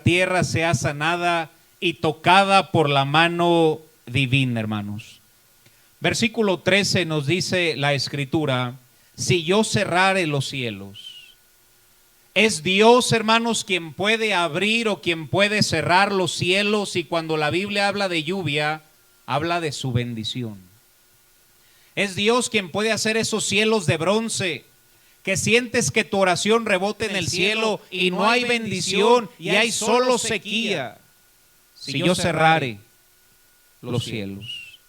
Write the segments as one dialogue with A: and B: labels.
A: tierra sea sanada y tocada por la mano divina, hermanos. Versículo 13 nos dice la Escritura: si yo cerrare los cielos. Es Dios, hermanos, quien puede abrir o quien puede cerrar los cielos, y cuando la Biblia habla de lluvia, habla de su bendición. Es Dios quien puede hacer esos cielos de bronce, que sientes que tu oración rebote en el cielo y no hay bendición y hay solo sequía. Si yo cerrare los cielos.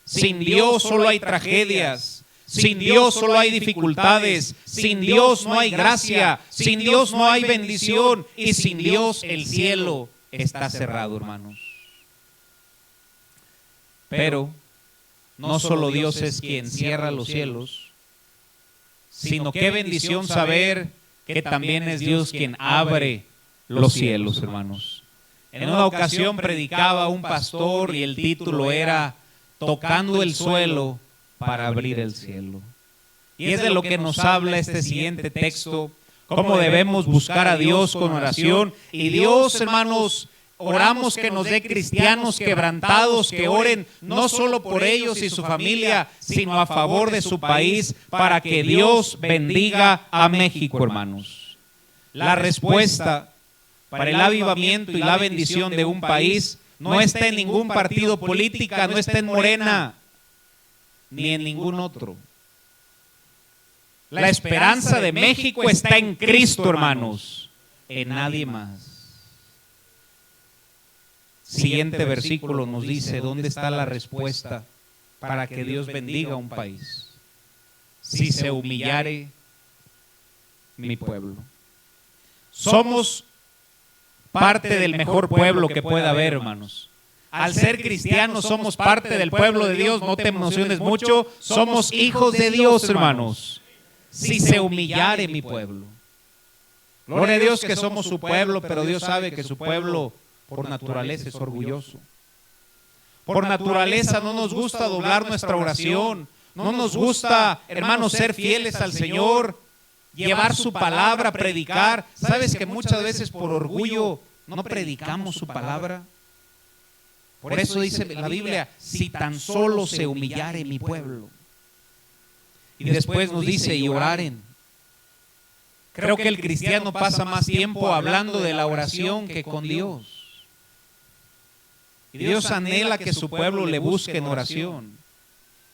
A: Sin Dios solo hay tragedias. Sin Dios solo hay dificultades, sin Dios no hay gracia, sin Dios no hay bendición, y sin Dios el cielo está cerrado, hermanos. Pero no solo Dios es quien cierra los cielos, sino qué bendición saber que también es Dios quien abre los cielos, hermanos. En una ocasión predicaba un pastor y el título era "Tocando el suelo para abrir el cielo". Y es de lo que nos habla este siguiente texto, cómo debemos buscar a Dios con oración. Y Dios, hermanos, oramos que nos dé cristianos quebrantados que oren no solo por ellos y su familia, sino a favor de su país, para que Dios bendiga a México, hermanos. La respuesta para el avivamiento y la bendición de un país no está en ningún partido político, no está en Morena, ni en ningún otro. La esperanza de México está en Cristo, hermanos, en nadie más. Siguiente versículo nos dice dónde está la respuesta para que Dios bendiga a un país. Si se humillare mi pueblo. Somos parte del mejor pueblo que pueda haber, hermanos. Al ser cristianos somos parte del pueblo de Dios, no te emociones mucho, somos hijos de Dios, hermanos. Si se humillare mi pueblo. Gloria a Dios que somos su pueblo, pero Dios sabe que su pueblo por naturaleza es orgulloso. Por naturaleza no nos gusta doblar nuestra oración, no nos gusta, hermanos, ser fieles al Señor, llevar su palabra, predicar. ¿Sabes que muchas veces por orgullo no predicamos su palabra? Por eso dice la Biblia, si tan solo se humillare mi pueblo. Y después nos dice, y oraren. Creo que el cristiano pasa más tiempo hablando de la oración que con Dios. Y Dios anhela que su pueblo le busque en oración.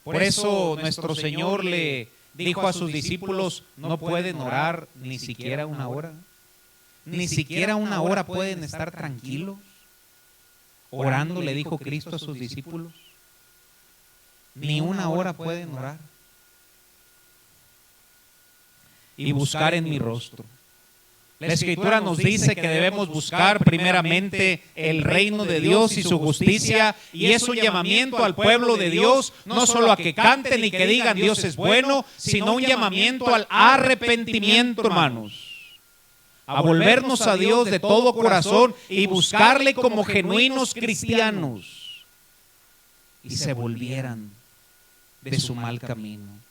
A: Por eso nuestro Señor le dijo a sus discípulos, no pueden orar ni siquiera una hora. Ni siquiera una hora pueden estar tranquilos. Orando, le dijo Cristo a sus discípulos. Ni una hora pueden orar. Y buscar en mi rostro. La Escritura nos dice que debemos buscar primeramente el reino de Dios y su justicia, y es un llamamiento al pueblo de Dios, no solo a que canten y que digan Dios es bueno, sino un llamamiento al arrepentimiento, hermanos. A volvernos a Dios de todo corazón y buscarle como genuinos cristianos, y se volvieran de su mal camino.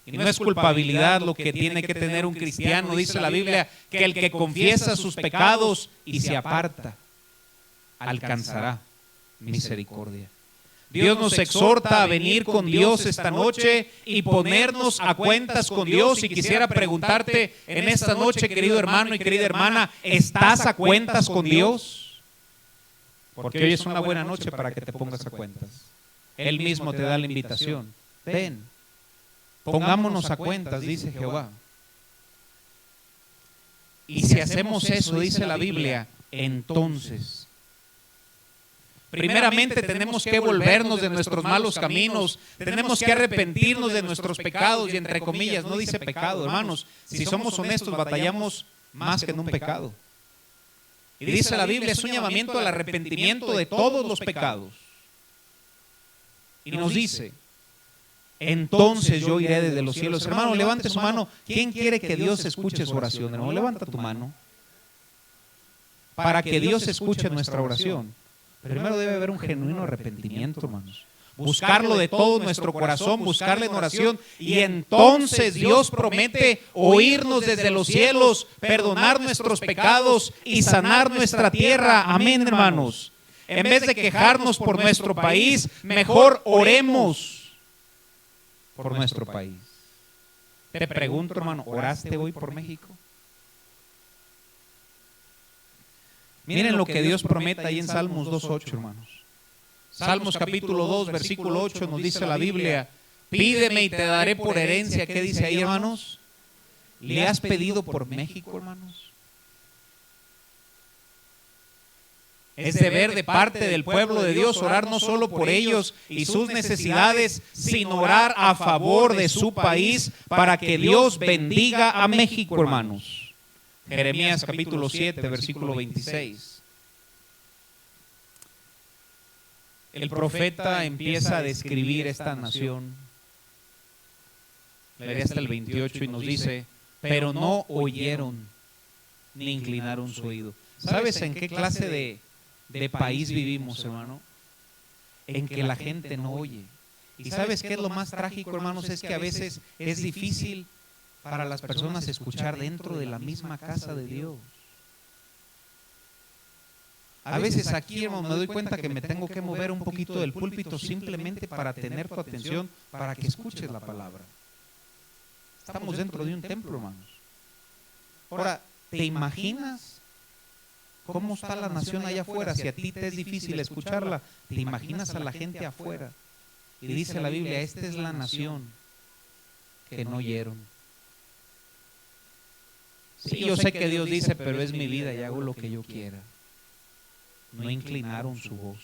A: Y no es culpabilidad lo que tiene que tener un cristiano, dice la Biblia, que el que confiesa sus pecados y se aparta, alcanzará misericordia. Dios nos exhorta a venir con Dios esta noche y ponernos a cuentas con Dios. Y quisiera preguntarte en esta noche, querido hermano y querida hermana, ¿estás a cuentas con Dios? Porque hoy es una buena noche para que te pongas a cuentas. Él mismo te da la invitación. Ven, pongámonos a cuentas, dice Jehová. Y si hacemos eso, dice la Biblia, entonces primeramente tenemos que volvernos de nuestros malos caminos, tenemos que arrepentirnos de nuestros pecados, y entre comillas, no dice pecado, hermanos, si somos honestos batallamos más que en un pecado. Y dice la Biblia, es un llamamiento al arrepentimiento de todos los pecados. Y nos dice, entonces yo iré desde los cielos. Hermano, levante su mano. ¿Quién quiere que Dios escuche su oración? Hermano, levanta tu mano. Para que Dios escuche nuestra oración, primero debe haber un genuino arrepentimiento, hermanos. buscarlo de todo nuestro corazón, buscarle en oración, y entonces Dios promete oírnos desde los cielos, perdonar nuestros pecados y sanar nuestra tierra. Amén, hermanos. En vez de quejarnos por nuestro país, mejor oremos por nuestro país. Te pregunto, hermano, ¿oraste hoy por México? Miren lo que Dios promete ahí en Salmos 2:8, hermanos. Salmos capítulo 2, versículo 8 nos dice la Biblia: pídeme y te daré por herencia. ¿Qué dice ahí, hermanos? ¿Le has pedido por México, hermanos? Es deber de parte del pueblo de Dios orar no solo por ellos y sus necesidades, sino orar a favor de su país para que Dios bendiga a México, hermanos. Jeremías capítulo 7, versículo 26. El profeta empieza a describir esta nación. Leeré hasta el 28 y nos dice: pero no oyeron ni inclinaron su oído. ¿Sabes en qué clase de país vivimos, hermano? En que la gente no oye. ¿Y sabes qué es lo más trágico, hermanos? Es que a veces es difícil para las personas escuchar dentro de la misma casa de Dios. A veces aquí, hermano, me doy cuenta que me tengo que mover un poquito del púlpito simplemente para tener tu atención, para que escuches la palabra. Estamos dentro de un templo, hermanos. Ahora, ¿te imaginas cómo está la nación allá afuera? Si a ti te es difícil escucharla, ¿te imaginas a la gente afuera? Y dice la Biblia: esta es la nación que no oyeron. Sí, yo sé que Dios dice, pero es mi vida y hago lo que yo quiera. No inclinaron su voz,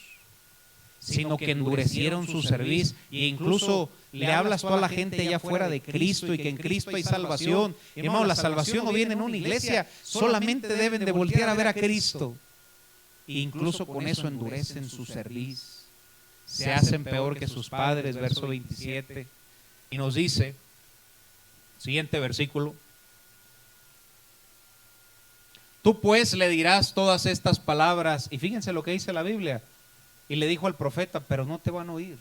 A: sino que endurecieron su cerviz. E incluso le hablas tú a la gente allá afuera de Cristo y que en Cristo hay salvación. Hermano, la salvación no viene en una iglesia, solamente deben de voltear a ver a Cristo. E incluso con eso endurecen su cerviz, se hacen peor que sus padres. Verso 27, y nos dice, siguiente versículo: tú pues le dirás todas estas palabras. Y fíjense lo que dice la Biblia: y le dijo al profeta, pero no te van a oír.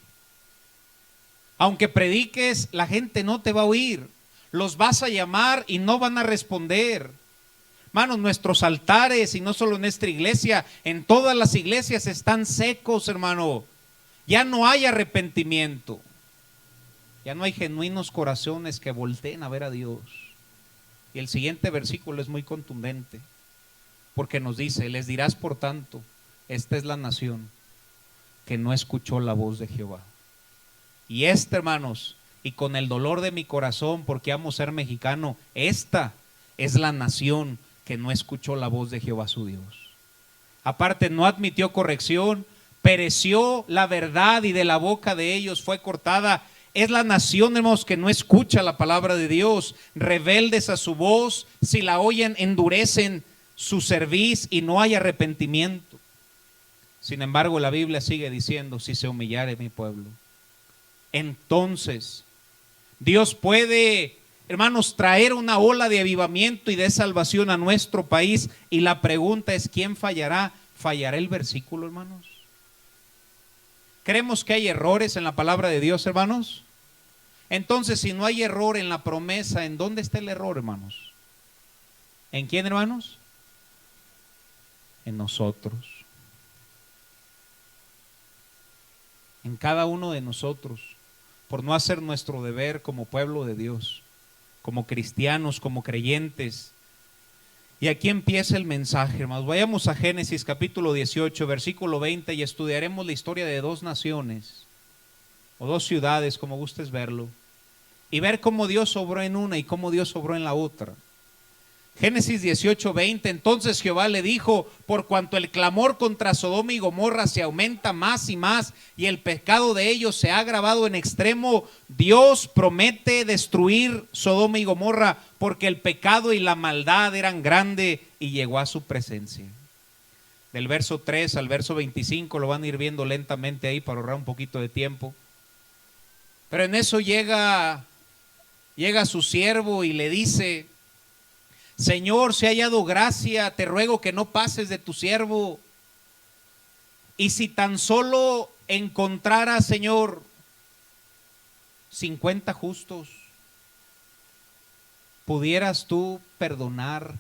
A: Aunque prediques, la gente no te va a oír. Los vas a llamar y no van a responder. Hermanos, nuestros altares, y no solo en nuestra iglesia, en todas las iglesias están secos, hermano. Ya no hay arrepentimiento. Ya no hay genuinos corazones que volteen a ver a Dios. Y el siguiente versículo es muy contundente, porque nos dice: les dirás por tanto, esta es la nación que no escuchó la voz de Jehová. Y hermanos, y con el dolor de mi corazón, porque amo ser mexicano, esta es la nación que no escuchó la voz de Jehová su Dios. Aparte, no admitió corrección, pereció la verdad y de la boca de ellos fue cortada. Es la nación, hermanos, que no escucha la palabra de Dios, rebeldes a su voz. Si la oyen, endurecen su cerviz y no hay arrepentimiento. Sin embargo, la Biblia sigue diciendo: si se humillare mi pueblo, entonces Dios puede, hermanos, traer una ola de avivamiento y de salvación a nuestro país. Y la pregunta es: ¿quién fallará? ¿Fallará el versículo, hermanos? ¿Creemos que hay errores en la palabra de Dios, hermanos? Entonces, si no hay error en la promesa, ¿en dónde está el error, hermanos? ¿En quién, hermanos? En nosotros. En cada uno de nosotros, por no hacer nuestro deber como pueblo de Dios, como cristianos, como creyentes. Y aquí empieza el mensaje, hermanos. Vayamos a Génesis capítulo 18, versículo 20, y estudiaremos la historia de dos naciones, o dos ciudades, como gustes verlo, y ver cómo Dios obró en una y cómo Dios obró en la otra. Génesis 18, 20. Entonces Jehová le dijo: por cuanto el clamor contra Sodoma y Gomorra se aumenta más y más, y el pecado de ellos se ha agravado en extremo, Dios promete destruir Sodoma y Gomorra, porque el pecado y la maldad eran grandes, y llegó a su presencia. Del verso 3 al verso 25 lo van a ir viendo lentamente ahí para ahorrar un poquito de tiempo. Pero en eso llega su siervo y le dice: Señor, si he hallado gracia, te ruego que no pases de tu siervo. Y si tan solo encontrara, Señor, 50 justos, ¿pudieras tú perdonar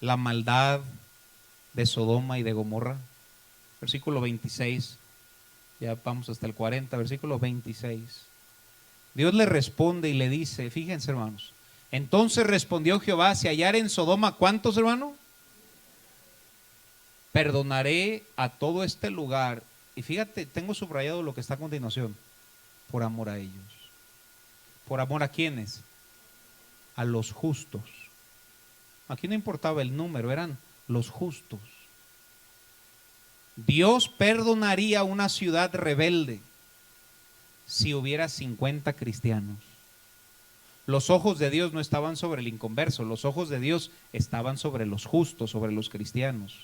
A: la maldad de Sodoma y de Gomorra? Versículo 26, ya vamos hasta el 40, versículo 26. Dios le responde y le dice, fíjense hermanos, entonces respondió Jehová, si hallar en Sodoma, ¿cuántos hermanos? Perdonaré a todo este lugar. Y fíjate, tengo subrayado lo que está a continuación, por amor a ellos. ¿Por amor a quiénes? A los justos. Aquí no importaba el número, eran los justos. Dios perdonaría una ciudad rebelde si hubiera 50 cristianos. Los ojos de Dios no estaban sobre el inconverso, los ojos de Dios estaban sobre los justos, sobre los cristianos.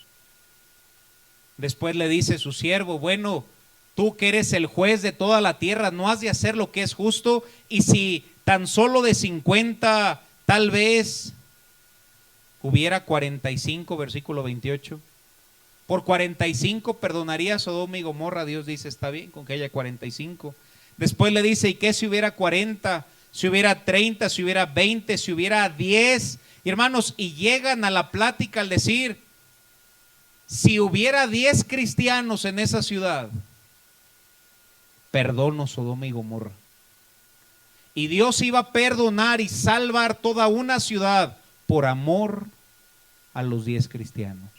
A: Después le dice su siervo, bueno, tú que eres el juez de toda la tierra, ¿no has de hacer lo que es justo? Y si tan solo de 50 tal vez hubiera 45, versículo 28. Por 45 perdonaría a Sodoma y Gomorra. Dios dice, está bien con que haya 45. Después le dice, ¿y qué si hubiera 40? Si hubiera 30, si hubiera 20, si hubiera 10. Y hermanos, y llegan a la plática al decir, si hubiera 10 cristianos en esa ciudad, perdono Sodoma y Gomorra. Y Dios iba a perdonar y salvar toda una ciudad por amor a los 10 cristianos.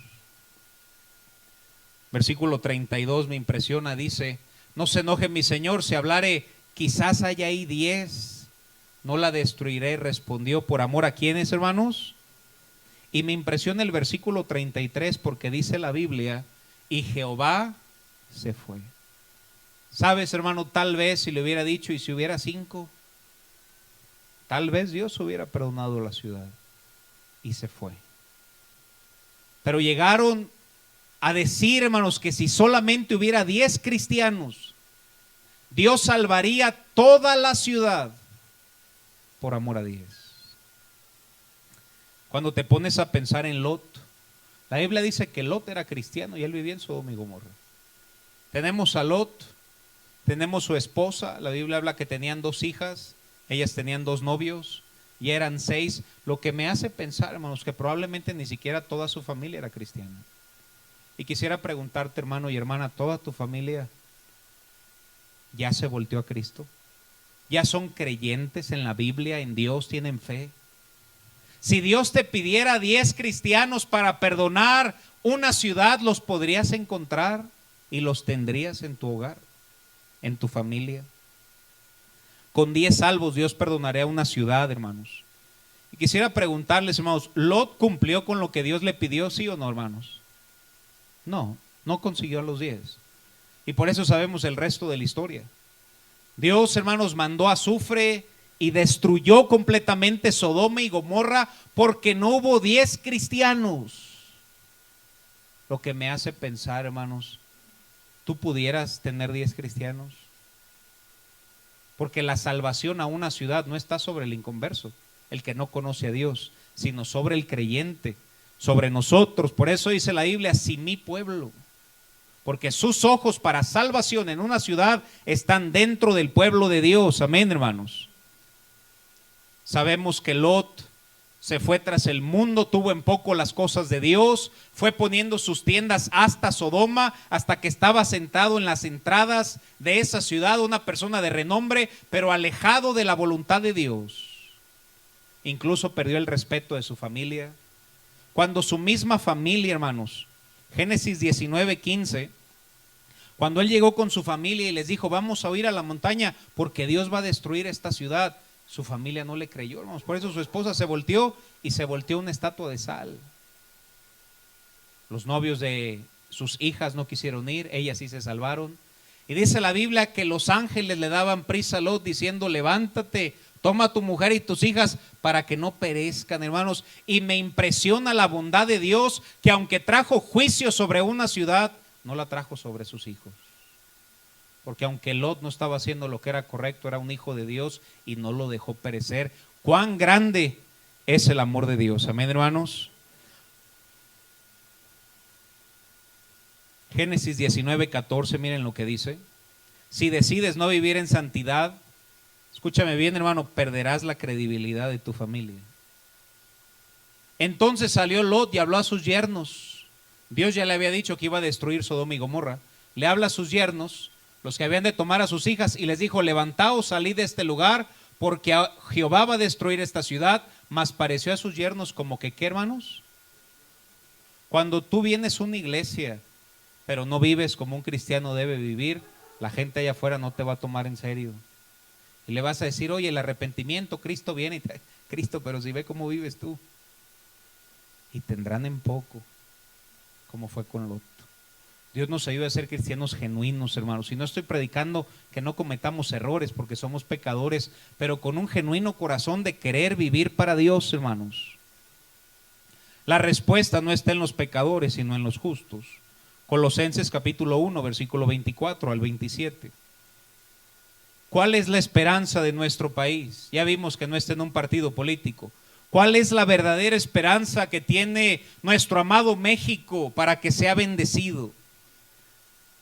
A: Versículo 32 me impresiona, dice, no se enoje mi Señor, si hablare, quizás haya ahí 10, no la destruiré. Respondió, ¿por amor a quiénes, hermanos? Y me impresiona el versículo 33 porque dice la Biblia, y Jehová se fue. ¿Sabes, hermano? Tal vez si le hubiera dicho, y si hubiera 5, tal vez Dios hubiera perdonado la ciudad. Y se fue. Pero llegaron a decir, hermanos, que si solamente hubiera 10 cristianos, Dios salvaría toda la ciudad por amor a 10. Cuando te pones a pensar en Lot, la Biblia dice que Lot era cristiano y él vivía en Sodoma y Gomorra. Tenemos a Lot, tenemos su esposa, la Biblia habla que tenían 2 hijas, ellas tenían 2 novios y eran 6. Lo que me hace pensar, hermanos, que probablemente ni siquiera toda su familia era cristiana. Y quisiera preguntarte, hermano y hermana, ¿toda tu familia ya se volteó a Cristo? ¿Ya son creyentes en la Biblia, en Dios, tienen fe? Si Dios te pidiera 10 cristianos para perdonar una ciudad, ¿los podrías encontrar y los tendrías en tu hogar, en tu familia? Con 10 salvos Dios perdonaría una ciudad, hermanos. Y quisiera preguntarles, hermanos, ¿Lot cumplió con lo que Dios le pidió, sí o no, hermanos? No, no consiguió a los 10. Y por eso sabemos el resto de la historia. Dios, hermanos, mandó azufre y destruyó completamente Sodoma y Gomorra porque no hubo 10 cristianos. Lo que me hace pensar, hermanos, ¿tú pudieras tener 10 cristianos? Porque la salvación a una ciudad no está sobre el inconverso, el que no conoce a Dios, sino sobre el creyente, sobre nosotros. Por eso dice la Biblia, si mi pueblo, porque sus ojos para salvación en una ciudad están dentro del pueblo de Dios. Amén, hermanos. Sabemos que Lot se fue tras el mundo, tuvo en poco las cosas de Dios, fue poniendo sus tiendas hasta Sodoma, hasta que estaba sentado en las entradas de esa ciudad, una persona de renombre, pero alejado de la voluntad de Dios. Incluso perdió el respeto de su familia. Cuando su misma familia, hermanos, Génesis 19:15, cuando él llegó con su familia y les dijo, vamos a ir a la montaña porque Dios va a destruir esta ciudad, su familia no le creyó, hermanos. Por eso su esposa se volteó y se volteó una estatua de sal. Los novios de sus hijas no quisieron ir, ellas sí se salvaron. Y dice la Biblia que los ángeles le daban prisa a Lot diciendo, levántate, toma a tu mujer y tus hijas para que no perezcan, hermanos. Y me impresiona la bondad de Dios, que aunque trajo juicio sobre una ciudad, no la trajo sobre sus hijos. Porque aunque Lot no estaba haciendo lo que era correcto, era un hijo de Dios y no lo dejó perecer. Cuán grande es el amor de Dios. Amén, hermanos. Génesis 19:14, miren lo que dice. Si decides no vivir en santidad, escúchame bien, hermano, perderás la credibilidad de tu familia. Entonces salió Lot y habló a sus yernos. Dios ya le había dicho que iba a destruir Sodoma y Gomorra. Le habla a sus yernos, los que habían de tomar a sus hijas, y les dijo: levantaos, salid de este lugar, porque Jehová va a destruir esta ciudad. Mas pareció a sus yernos como que, ¿qué, hermanos? Cuando tú vienes a una iglesia, pero no vives como un cristiano debe vivir, la gente allá afuera no te va a tomar en serio. Y le vas a decir: oye, el arrepentimiento, Cristo viene. Cristo, pero si ve cómo vives tú. Y tendrán en poco, como fue con Lot. Dios nos ayude a ser cristianos genuinos, hermanos. Y no estoy predicando que no cometamos errores, porque somos pecadores, pero con un genuino corazón de querer vivir para Dios, hermanos. La respuesta no está en los pecadores, sino en los justos. Colosenses capítulo 1, versículo 24 al 27. ¿Cuál es la esperanza de nuestro país? Ya vimos que no está en un partido político. ¿Cuál es la verdadera esperanza que tiene nuestro amado México para que sea bendecido?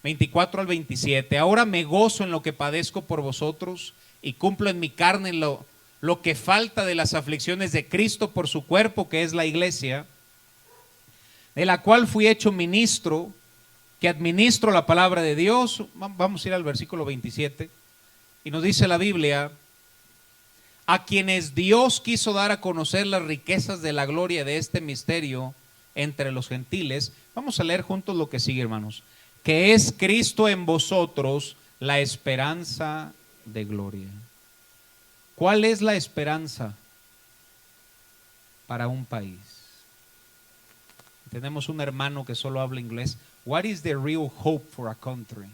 A: 24 al 27. Ahora me gozo en lo que padezco por vosotros y cumplo en mi carne lo que falta de las aflicciones de Cristo por su cuerpo, que es la iglesia, de la cual fui hecho ministro, que administro la palabra de Dios. Vamos a ir al versículo 27. Y nos dice la Biblia: a quienes Dios quiso dar a conocer las riquezas de la gloria de este misterio entre los gentiles. Vamos a leer juntos lo que sigue, hermanos. Que es Cristo en vosotros, la esperanza de gloria. ¿Cuál es la esperanza para un país? Tenemos un hermano que solo habla inglés. What is the real hope for a country?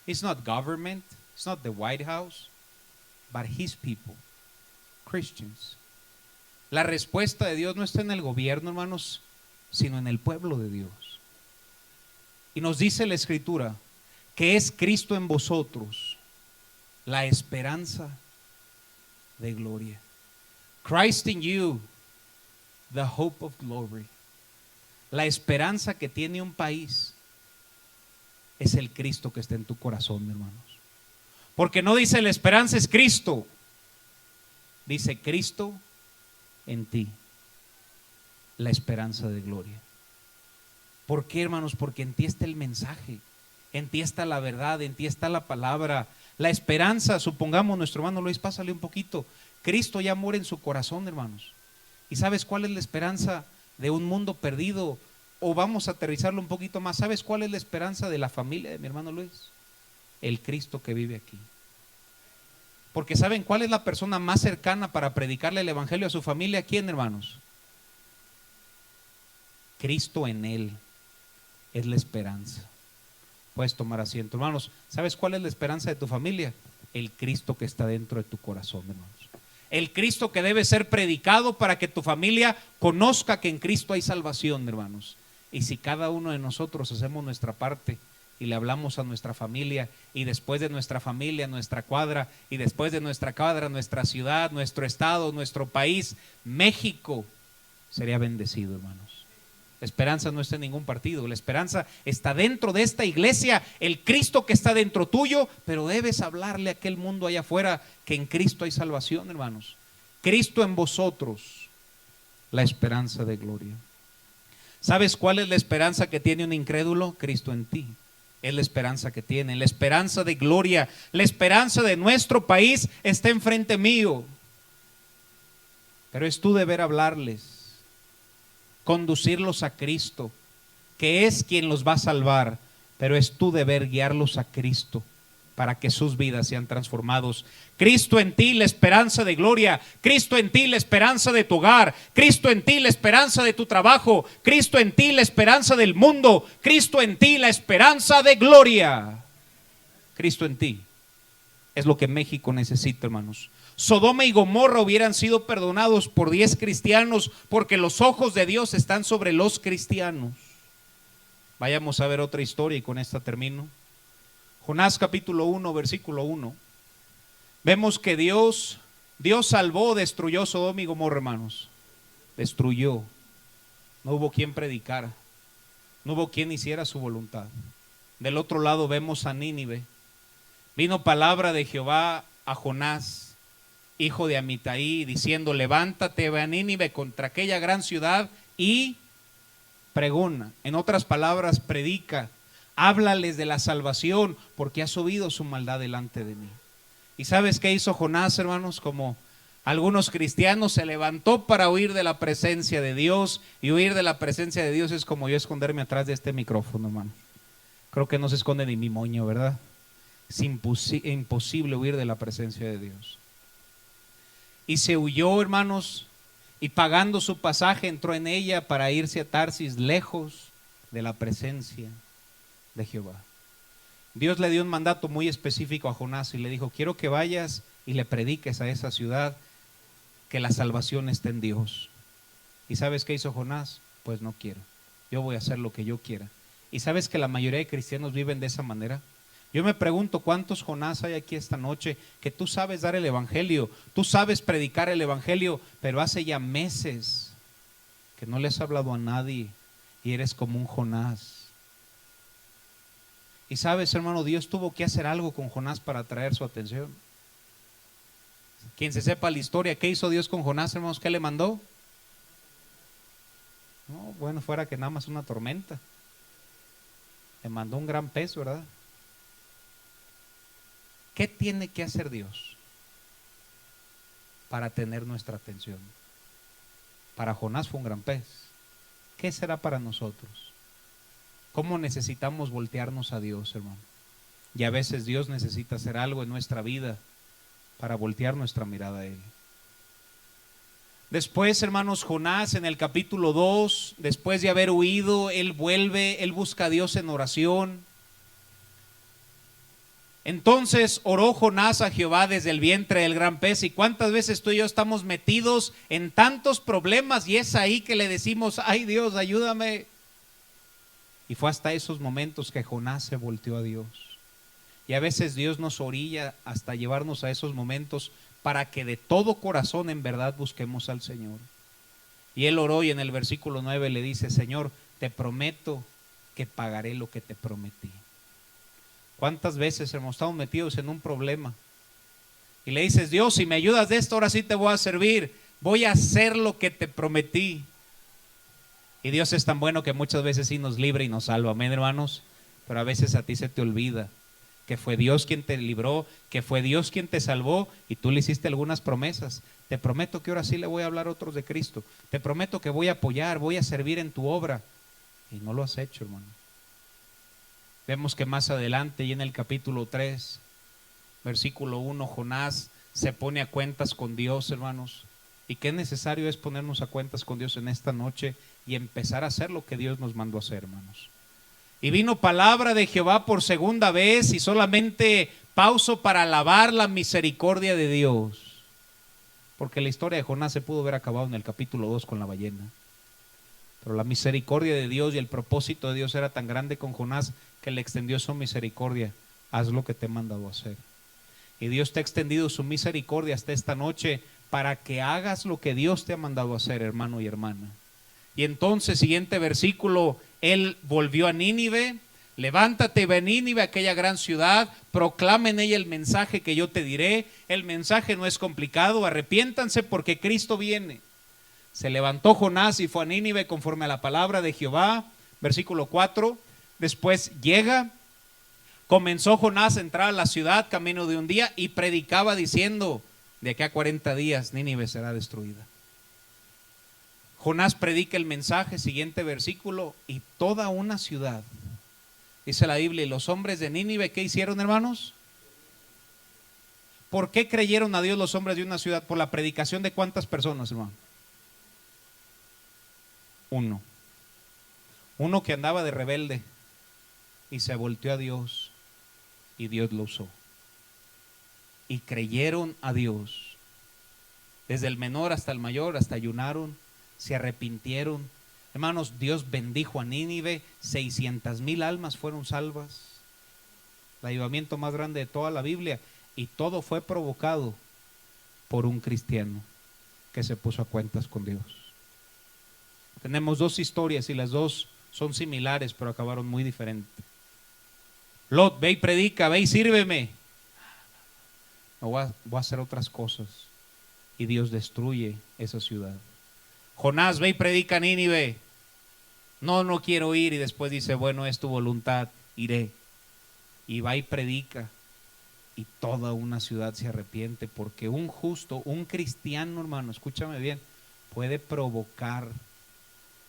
A: It's not government, it's not the White House, but his people, Christians. La respuesta de Dios no está en el gobierno, hermanos, sino en el pueblo de Dios. Y nos dice la Escritura que es Cristo en vosotros, la esperanza de gloria. Christ in you, the hope of glory. La esperanza que tiene un país es el Cristo que está en tu corazón, hermanos. Porque no dice la esperanza es Cristo, dice Cristo en ti, la esperanza de gloria. ¿Por qué, hermanos? Porque en ti está el mensaje, en ti está la verdad, en ti está la palabra. La esperanza, supongamos, nuestro hermano Luis, pásale un poquito. Cristo ya mora en su corazón, hermanos. ¿Y sabes cuál es la esperanza de un mundo perdido? O vamos a aterrizarlo un poquito más. ¿Sabes cuál es la esperanza de la familia de mi hermano Luis? El Cristo que vive aquí. Porque ¿saben cuál es la persona más cercana para predicarle el evangelio a su familia? ¿Quién, hermanos? Cristo en él es la esperanza. Puedes tomar asiento, hermanos. ¿Sabes cuál es la esperanza de tu familia? El Cristo que está dentro de tu corazón, hermanos. El Cristo que debe ser predicado para que tu familia conozca que en Cristo hay salvación, hermanos. Y si cada uno de nosotros hacemos nuestra parte y le hablamos a nuestra familia, y después de nuestra familia, nuestra cuadra, y después de nuestra cuadra, nuestra ciudad, nuestro estado, nuestro país, México sería bendecido, hermanos. La esperanza no está en ningún partido, la esperanza está dentro de esta iglesia, el Cristo que está dentro tuyo, pero debes hablarle a aquel mundo allá afuera que en Cristo hay salvación, hermanos. Cristo en vosotros, la esperanza de gloria. ¿Sabes cuál es la esperanza que tiene un incrédulo? Cristo en ti. Es la esperanza que tiene, la esperanza de gloria, la esperanza de nuestro país está enfrente mío. Pero es tu deber hablarles, conducirlos a Cristo, que es quien los va a salvar, pero es tu deber guiarlos a Cristo para que sus vidas sean transformados. Cristo en ti, la esperanza de gloria. Cristo en ti, la esperanza de tu hogar. Cristo en ti, la esperanza de tu trabajo. Cristo en ti, la esperanza del mundo. Cristo en ti, la esperanza de gloria. Cristo en ti es lo que México necesita, hermanos. Sodoma y Gomorra hubieran sido perdonados por 10 cristianos porque los ojos de Dios están sobre los cristianos. Vayamos a ver otra historia y con esta termino. Jonás capítulo 1, versículo 1. Vemos que Dios salvó, destruyó Sodoma y Gomorra, hermanos. Destruyó. No hubo quien predicara. No hubo quien hiciera su voluntad. Del otro lado vemos a Nínive. Vino palabra de Jehová a Jonás, hijo de Amitai, diciendo: levántate, ve a Nínive, contra aquella gran ciudad, y pregona. En otras palabras, predica. Háblales de la salvación, porque ha subido su maldad delante de mí. ¿Y sabes qué hizo Jonás, hermanos? Como algunos cristianos, se levantó para huir de la presencia de Dios. Y huir de la presencia de Dios es como yo esconderme atrás de este micrófono, hermano. Creo que no se esconde ni mi moño, ¿verdad? Es imposible huir de la presencia de Dios. Y se huyó, hermanos, y pagando su pasaje entró en ella para irse a Tarsis, lejos de la presencia de Jehová. Dios le dio un mandato muy específico a Jonás y le dijo: quiero que vayas y le prediques a esa ciudad que la salvación está en Dios. ¿Y sabes qué hizo Jonás? Pues no quiero, yo voy a hacer lo que yo quiera. ¿Y sabes que la mayoría de cristianos viven de esa manera? Yo me pregunto cuántos Jonás hay aquí esta noche, que tú sabes dar el evangelio, tú sabes predicar el evangelio, pero hace ya meses que no le has hablado a nadie y eres como un Jonás. Y sabes, hermano, Dios tuvo que hacer algo con Jonás para atraer su atención. Quien se sepa la historia, ¿qué hizo Dios con Jonás, hermanos? ¿Qué le mandó? No, bueno, fuera que nada más una tormenta. Le mandó un gran pez, ¿verdad? ¿Qué tiene que hacer Dios para tener nuestra atención? Para Jonás fue un gran pez. ¿Qué será para nosotros? ¿Cómo necesitamos voltearnos a Dios, hermano? Y a veces Dios necesita hacer algo en nuestra vida para voltear nuestra mirada a Él. Después, hermanos, Jonás en el capítulo 2, después de haber huido, él vuelve, él busca a Dios en oración. Entonces oró Jonás a Jehová desde el vientre del gran pez. ¿Y cuántas veces tú y yo estamos metidos en tantos problemas y es ahí que le decimos: ay Dios, ayúdame? Y fue hasta esos momentos que Jonás se volteó a Dios. Y a veces Dios nos orilla hasta llevarnos a esos momentos para que de todo corazón en verdad busquemos al Señor. Y él oró y en el versículo 9 le dice: Señor, te prometo que pagaré lo que te prometí. ¿Cuántas veces hemos estado metidos en un problema? Y le dices: Dios, si me ayudas de esto, ahora sí te voy a servir. Voy a hacer lo que te prometí. Y Dios es tan bueno que muchas veces sí nos libra y nos salva, amén, hermanos. Pero a veces a ti se te olvida que fue Dios quien te libró, que fue Dios quien te salvó y tú le hiciste algunas promesas. Te prometo que ahora sí le voy a hablar a otros de Cristo. Te prometo que voy a apoyar, voy a servir en tu obra. Y no lo has hecho, hermano. Vemos que más adelante y en el capítulo 3, versículo 1, Jonás se pone a cuentas con Dios, hermanos. Y qué necesario es ponernos a cuentas con Dios en esta noche y empezar a hacer lo que Dios nos mandó a hacer, hermanos. Y vino palabra de Jehová por segunda vez, y solamente pauso para alabar la misericordia de Dios. Porque la historia de Jonás se pudo haber acabado en el capítulo 2 con la ballena. Pero la misericordia de Dios y el propósito de Dios era tan grande con Jonás que le extendió su misericordia. Haz lo que te he mandado hacer. Y Dios te ha extendido su misericordia hasta esta noche para que hagas lo que Dios te ha mandado hacer, hermano y hermana. Y entonces, siguiente versículo, él volvió a Nínive. Levántate y ve a Nínive, aquella gran ciudad, proclama en ella el mensaje que yo te diré. El mensaje no es complicado: arrepiéntanse porque Cristo viene. Se levantó Jonás y fue a Nínive conforme a la palabra de Jehová. Versículo 4, después comenzó Jonás a entrar a la ciudad camino de un día y predicaba diciendo: de aquí a 40 días Nínive será destruida. Jonás predica el mensaje, siguiente versículo, y toda una ciudad, dice la Biblia, y los hombres de Nínive, ¿qué hicieron, hermanos? ¿Por qué creyeron a Dios los hombres de una ciudad? Por la predicación de ¿cuántas personas, hermano? Uno que andaba de rebelde y se volteó a Dios y Dios lo usó. Y creyeron a Dios. Desde el menor hasta el mayor, hasta ayunaron, se arrepintieron. Hermanos, Dios bendijo a Nínive, 600,000 almas fueron salvas. El avivamiento más grande de toda la Biblia. Y todo fue provocado por un cristiano que se puso a cuentas con Dios. Tenemos dos historias y las dos son similares, pero acabaron muy diferente. Lot, ve y predica, ve y sírveme. No, voy a hacer otras cosas. Y Dios destruye esa ciudad. Jonás, ve y predica a Nínive. No quiero ir. Y después dice, bueno, es tu voluntad, iré. Y va y predica. Y toda una ciudad se arrepiente, porque un justo, un cristiano, hermano, escúchame bien, puede provocar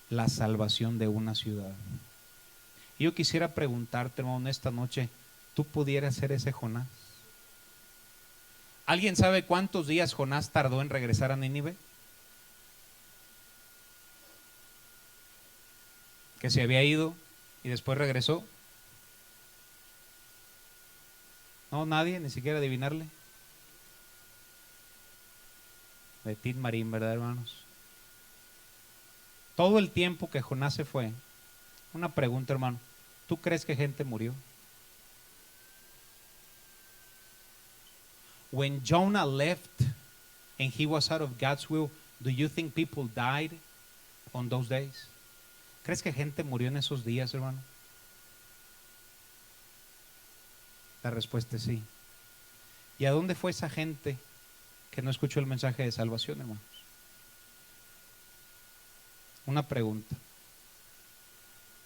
A: la salvación de una ciudad. Y yo quisiera preguntarte, hermano, esta noche, ¿tú pudieras ser ese Jonás? ¿Alguien sabe cuántos días Jonás tardó en regresar a Nínive? Que se había ido y después regresó. No, nadie, ni siquiera adivinarle. Betín Marín, ¿verdad, hermanos? Todo el tiempo que Jonás se fue, una pregunta, hermano, ¿tú crees que gente murió? When Jonah left and he was out of God's will, do you think people died on those days? ¿Crees que gente murió en esos días, hermano? La respuesta es sí. ¿Y a dónde fue esa gente que no escuchó el mensaje de salvación, hermanos? Una pregunta.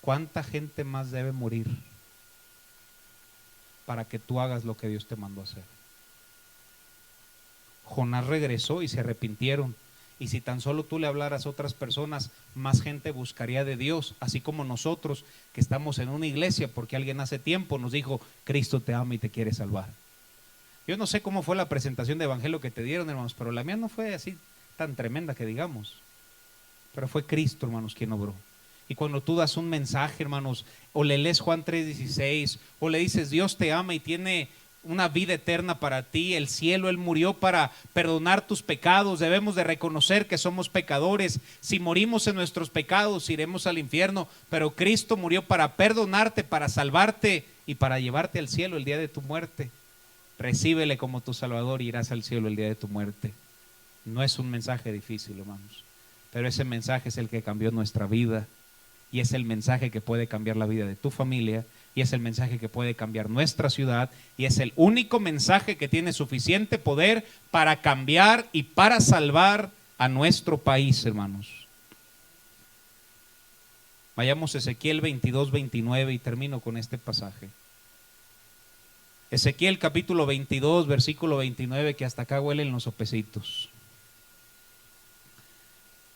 A: ¿Cuánta gente más debe morir para que tú hagas lo que Dios te mandó a hacer? Jonás regresó y se arrepintieron. Y si tan solo tú le hablaras a otras personas, más gente buscaría de Dios, así como nosotros que estamos en una iglesia, porque alguien hace tiempo nos dijo, Cristo te ama y te quiere salvar. Yo no sé cómo fue la presentación de evangelio que te dieron, hermanos, pero la mía no fue así tan tremenda que digamos, pero fue Cristo, hermanos, quien obró. Y cuando tú das un mensaje, hermanos, o le lees Juan 3:16, o le dices Dios te ama y tiene una vida eterna para ti, el cielo, Él murió para perdonar tus pecados, debemos de reconocer que somos pecadores, si morimos en nuestros pecados iremos al infierno, pero Cristo murió para perdonarte, para salvarte y para llevarte al cielo el día de tu muerte. Recíbele como tu Salvador y irás al cielo el día de tu muerte. No es un mensaje difícil, hermanos, pero ese mensaje es el que cambió nuestra vida y es el mensaje que puede cambiar la vida de tu familia y es el mensaje que puede cambiar nuestra ciudad y es el único mensaje que tiene suficiente poder para cambiar y para salvar a nuestro país, hermanos. Vayamos a Ezequiel 22:29 y termino con este pasaje. Ezequiel capítulo 22, versículo 29, que hasta acá huelen los sopecitos.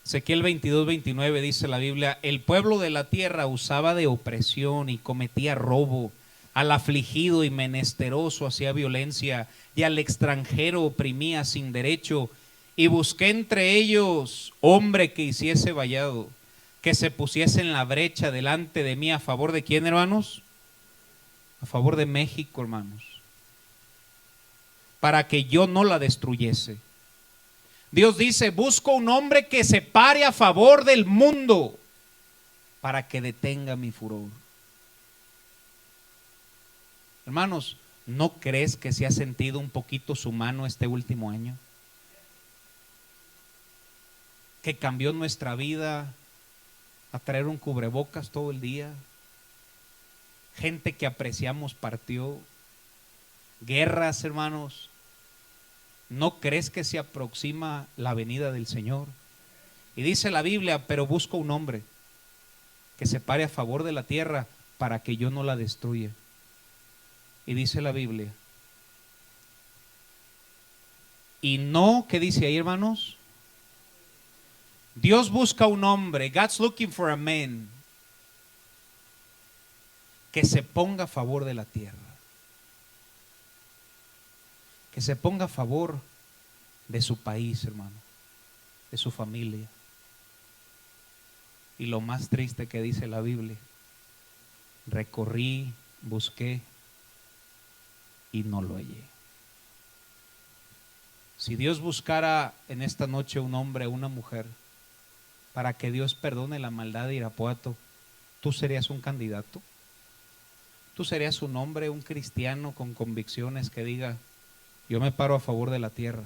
A: Ezequiel 22:29 dice la Biblia, el pueblo de la tierra usaba de opresión y cometía robo, al afligido y menesteroso hacía violencia y al extranjero oprimía sin derecho, y busqué entre ellos hombre que hiciese vallado, que se pusiese en la brecha delante de mí. ¿A favor de quién, hermanos? A favor de México, hermanos, para que yo no la destruyese. Dios dice, busco un hombre que se pare a favor del mundo para que detenga mi furor. Hermanos, ¿no crees que se ha sentido un poquito su mano este último año? Que cambió nuestra vida a traer un cubrebocas todo el día. Gente que apreciamos partió. Guerras, hermanos. ¿No crees que se aproxima la venida del Señor? Y dice la Biblia, pero busco un hombre que se pare a favor de la tierra para que yo no la destruya. Y dice la Biblia. Y no, ¿qué dice ahí, hermanos? Dios busca un hombre, God's looking for a man, que se ponga a favor de la tierra. Que se ponga a favor de su país, hermano, de su familia. Y lo más triste que dice la Biblia, recorrí, busqué y no lo hallé. Si Dios buscara en esta noche un hombre o una mujer para que Dios perdone la maldad de Irapuato, ¿tú serías un candidato? ¿Tú serías un hombre, un cristiano con convicciones que diga, yo me paro a favor de la tierra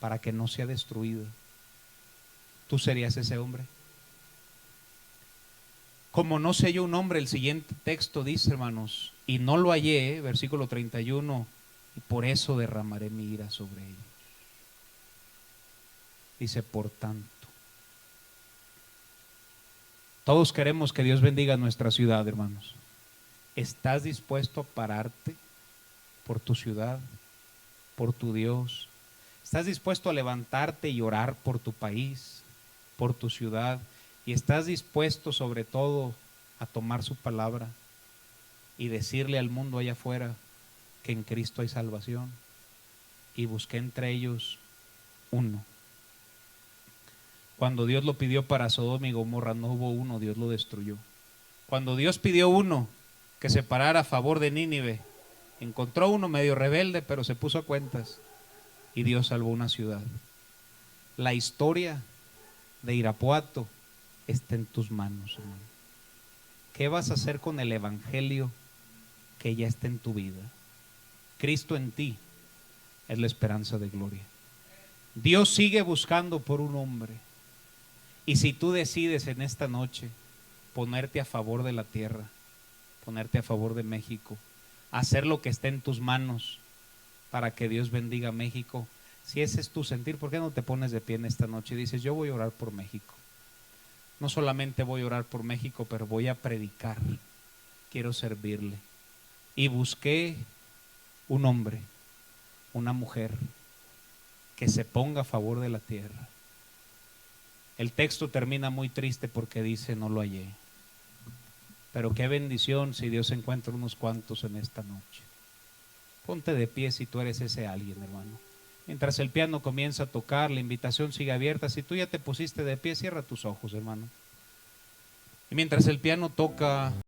A: para que no sea destruida? ¿Tú serías ese hombre? Como no se halló un hombre, el siguiente texto dice, hermanos, y no lo hallé, versículo 31, y por eso derramaré mi ira sobre ellos. Dice, por tanto. Todos queremos que Dios bendiga nuestra ciudad, hermanos. ¿Estás dispuesto a pararte por tu ciudad, por tu Dios? ¿Estás dispuesto a levantarte y orar por tu país, por tu ciudad? ¿Y estás dispuesto sobre todo a tomar su palabra y decirle al mundo allá afuera que en Cristo hay salvación? Y busqué entre ellos uno. Cuando Dios lo pidió para Sodoma y Gomorra, no hubo uno, Dios lo destruyó. Cuando Dios pidió uno que se parara a favor de Nínive, encontró uno medio rebelde, pero se puso a cuentas y Dios salvó una ciudad. La historia de Irapuato está en tus manos, hermano. ¿Qué vas a hacer con el evangelio que ya está en tu vida? Cristo en ti es la esperanza de gloria. Dios sigue buscando por un hombre. Y si tú decides en esta noche ponerte a favor de la tierra, ponerte a favor de México, hacer lo que esté en tus manos para que Dios bendiga a México, si ese es tu sentir, ¿por qué no te pones de pie en esta noche y dices, yo voy a orar por México? No solamente voy a orar por México, pero voy a predicar, quiero servirle. Y busqué un hombre, una mujer que se ponga a favor de la tierra. El texto termina muy triste porque dice, no lo hallé. Pero qué bendición si Dios encuentra unos cuantos en esta noche. Ponte de pie si tú eres ese alguien, hermano. Mientras el piano comienza a tocar, la invitación sigue abierta. Si tú ya te pusiste de pie, cierra tus ojos, hermano. Y mientras el piano toca...